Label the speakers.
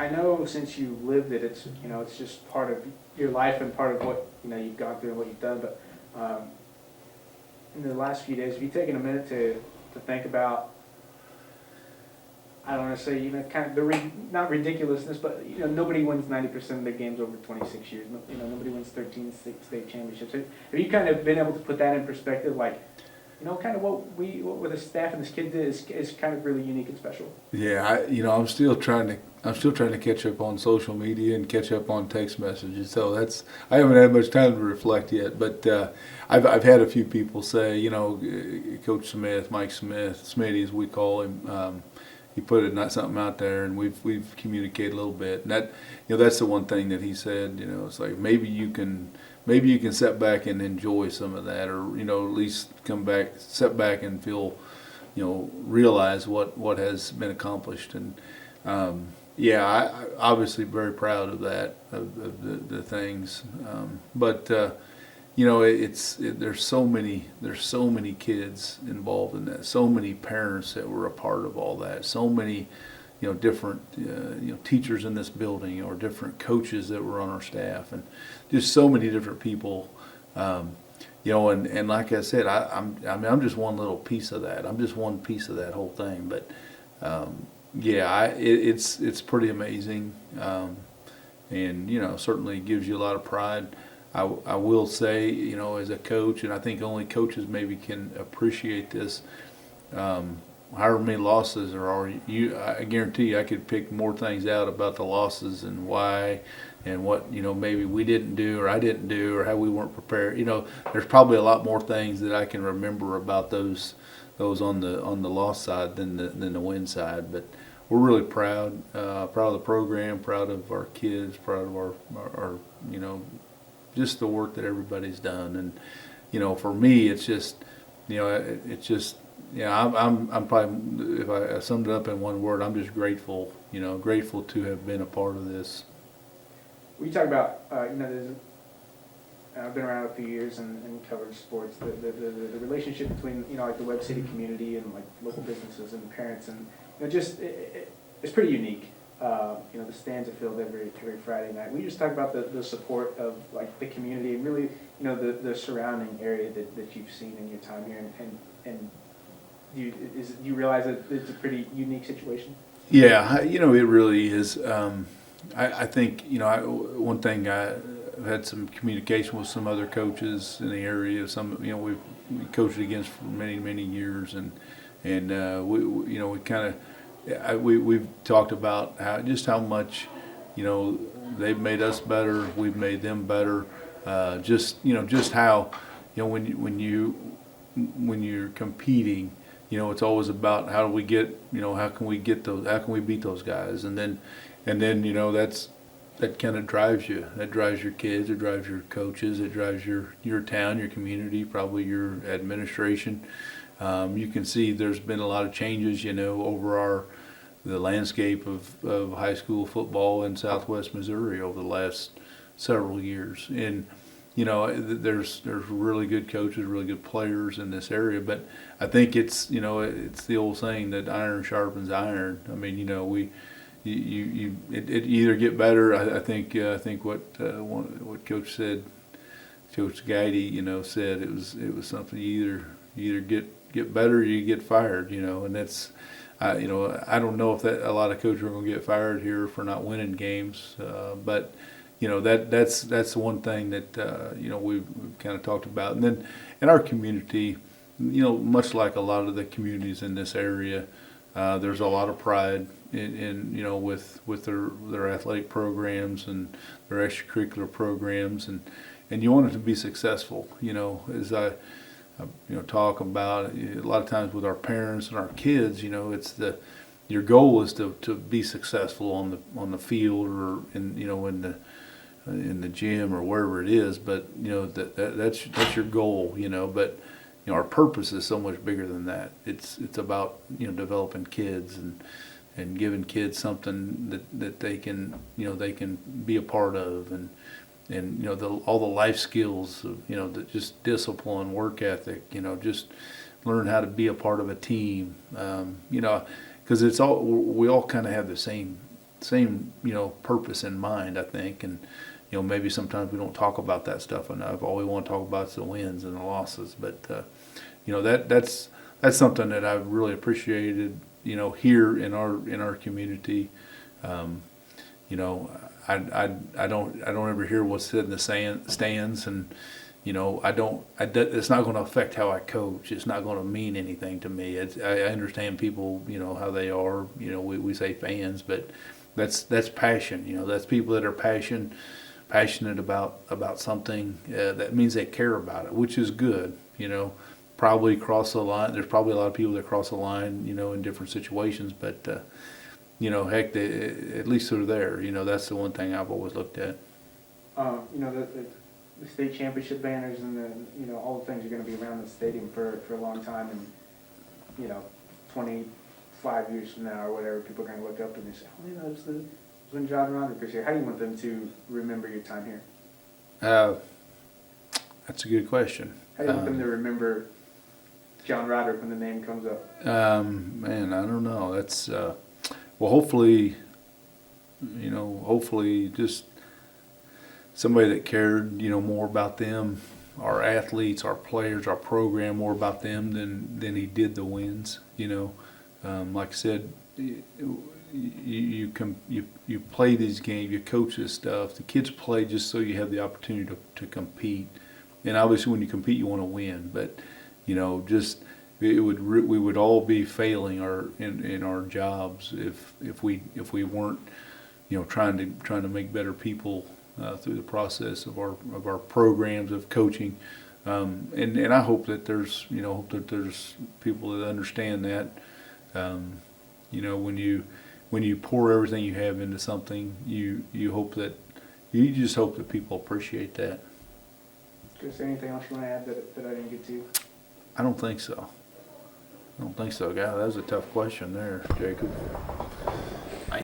Speaker 1: I know since you lived it, it's just part of your life and part of what you've gone through and what you've done. But in the last few days, have you taken a minute to think about? I don't want to say kind of not ridiculousness, but nobody wins 90% of their games over 26 years. Nobody wins 13 state championships. Have you kind of been able to put that in perspective, like? Kind of what the staff and this kid did is kind of really unique and special.
Speaker 2: Yeah, I'm still trying to catch up on social media and catch up on text messages. So I haven't had much time to reflect yet. But I've had a few people say, Coach Smith, Mike Smith, Smitty as we call him. He put something out there, and we've communicated a little bit. And that's the one thing that he said. It's like maybe you can sit back and enjoy some of that, or at least sit back and feel, realize what has been accomplished. And I obviously very proud of that, of the things. But there's so many kids involved in that, so many parents that were a part of all that, so many different teachers in this building, or different coaches that were on our staff, and just so many different people. And like I said, I'm just one little piece of that. I'm just one piece of that whole thing. But it's pretty amazing, and certainly gives you a lot of pride. I will say, as a coach, and I think only coaches maybe can appreciate this. However many losses there are, I guarantee you I could pick more things out about the losses and why, and what maybe we didn't do, or I didn't do, or how we weren't prepared. There's probably a lot more things that I can remember about those on the loss side than the win side. But we're really proud of the program, proud of our kids, proud of our just the work that everybody's done. And for me, it's just I'm probably, if I summed it up in one word, I'm just grateful. Grateful to have been a part of this.
Speaker 1: We talk about I've been around a few years and covered sports. The relationship between like the Webb City community and like local businesses and parents, and it's pretty unique. The stands are filled every Friday night. We just talk about the support of like the community, and really the surrounding area that you've seen in your time here, and do you realize that it's a pretty unique situation?
Speaker 2: Yeah, it really is. I think one thing, I've had some communication with some other coaches in the area. Some we coached against for many years, and we kind of we've talked about how much they've made us better, we've made them better. Just how when you're competing, it's always about how do we get how can we beat those guys, and then that kind of drives you. That drives your kids. It drives your coaches. It drives your town, your community, probably your administration. You can see there's been a lot of changes, over the landscape of high school football in Southwest Missouri over the last several years. And there's really good coaches, really good players in this area. But I think it's the old saying that iron sharpens iron. I mean, it either get better. I think what Coach said, Coach Guidey, said it was something you either get better or you get fired. And that's I don't know if that a lot of coaches are going to get fired here for not winning games, but that's the one thing that we've kind of talked about. And then in our community, much like a lot of the communities in this area, there's a lot of pride in with their athletic programs and their extracurricular programs, and you want it to be successful. As I talk about a lot of times with our parents and our kids, it's your goal is to be successful on the field, or in the gym or wherever it is, but that's your goal, but our purpose is so much bigger than that. It's about developing kids and giving kids something that they can be a part of, and all the life skills of just discipline, work ethic, just learn how to be a part of a team, because we all kind of have the same purpose in mind, I think. And maybe sometimes we don't talk about that stuff enough. All we want to talk about is the wins and the losses. But that's something that I've really appreciated. Here in our community. I don't ever hear what's said in the stands, and it's not going to affect how I coach. It's not going to mean anything to me. I understand people, how they are. We say fans, but that's passion. That's people that are passionate about something. That means they care about it, which is good. Probably cross the line. There's probably a lot of people that cross the line, in different situations, but heck, at least they're there. That's the one thing I've always looked at.
Speaker 1: The state championship banners and all the things are going to be around the stadium for a long time, and 25 years from now or whatever, people are going to look up and they say, oh, it's when John Roderique was here. How do you want them to remember your time here?
Speaker 2: That's a good question.
Speaker 1: How do you want them to remember John Roderique when the name comes up?
Speaker 2: Man, I don't know. That's well, hopefully just somebody that cared, more about them, our athletes, our players, our program, more about them than he did the wins. Like I said, you play these games, you coach this stuff. The kids play just so you have the opportunity to compete, and obviously when you compete, you want to win. But we would all be failing in our jobs if we weren't trying to make better people through the process of our programs of coaching, and I hope that there's people that understand that. When you pour everything you have into something, you just hope that people appreciate that.
Speaker 1: Is there anything else you want to add that I didn't get to?
Speaker 2: I don't think so. God, that was a tough question there, Jacob.